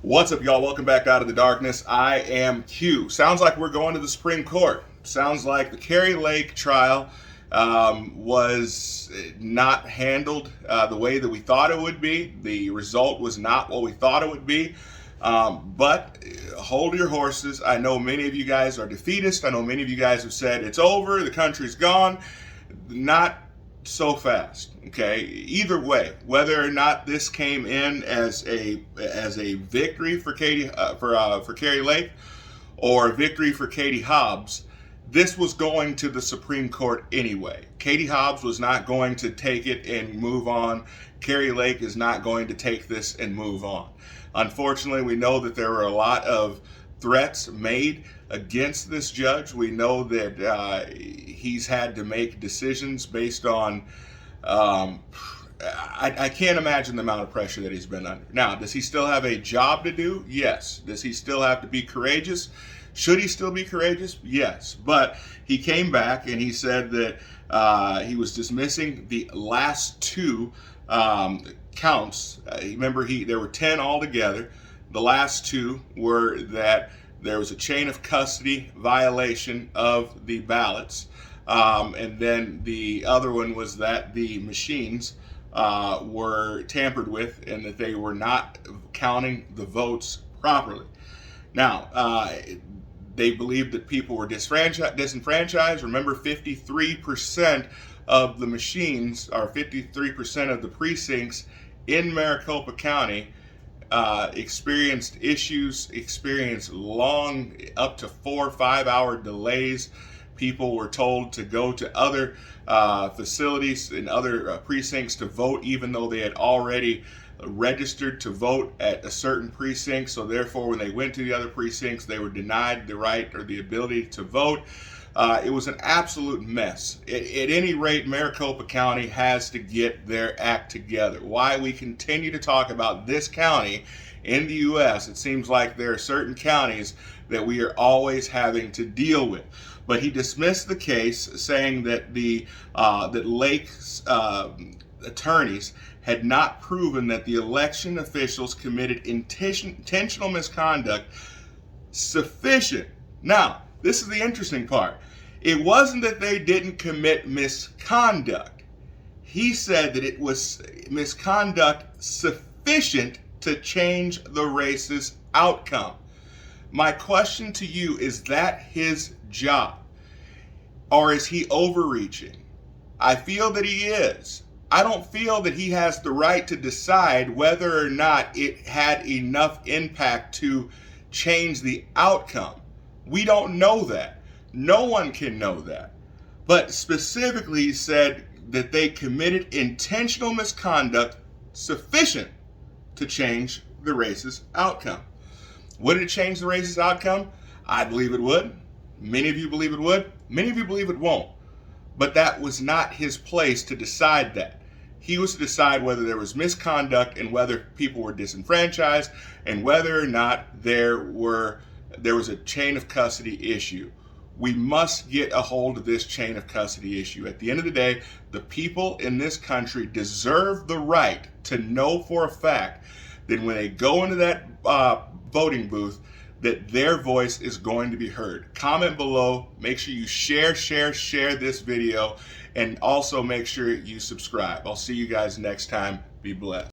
What's up, y'all? Welcome back out of the darkness. I am Q. Sounds like we're going to the Supreme Court. Sounds like the Kari Lake trial was not handled the way that we thought it would be. The result was not what we thought it would be. But hold your horses. I know many of you guys are defeatist. I know many of you guys have said it's over, the country's gone. Not so fast. Okay, either way, whether or not this came in as a victory for Kari Lake or a victory for Katie Hobbs, this was going to the Supreme Court anyway. Katie Hobbs was not going to take it and move on. Kari Lake is not going to take this and move on. Unfortunately, we know that there were a lot of threats made against this judge. We know that he's had to make decisions based on I can't imagine the amount of pressure that he's been under. Now, does he still have a job to do? Yes. Does he still have to be courageous? Should he still be courageous? Yes. But he came back and he said that he was dismissing the last two counts. Remember, there were 10 altogether. The last two were that there was a chain of custody violation of the ballots. And then the other one was that the machines were tampered with and that they were not counting the votes properly. Now, they believed that people were disenfranchised. Remember, 53% of the machines, or 53% of the precincts in Maricopa County experienced long, up to 4 or 5 hour delays. People were told to go to other facilities and other precincts to vote, even though they had already registered to vote at a certain precinct. So therefore, when they went to the other precincts, they were denied the right or the ability to vote. It was an absolute mess. At any rate, Maricopa County has to get their act together. Why we continue to talk about this county in the U.S., it seems like there are certain counties that we are always having to deal with. But he dismissed the case, saying that that Lake's attorneys had not proven that the election officials committed intentional misconduct sufficient. Now, this is the interesting part. It wasn't that they didn't commit misconduct. He said that it was misconduct sufficient to change the race's outcome. My question to you, is that his job? Or is he overreaching? I feel that he is. I don't feel that he has the right to decide whether or not it had enough impact to change the outcome. We don't know that. No one can know that. But specifically, he said that they committed intentional misconduct sufficient to change the race's outcome. Would it change the race's outcome? I believe it would. Many of you believe it would. Many of you believe it won't. But that was not his place to decide that. He was to decide whether there was misconduct and whether people were disenfranchised and whether or not there was a chain of custody issue. We must get a hold of this chain of custody issue. At the end of the day, the people in this country deserve the right to know for a fact that when they go into that voting booth, that their voice is going to be heard. Comment below. Make sure you share this video, and also make sure you subscribe. I'll see you guys next time. Be blessed.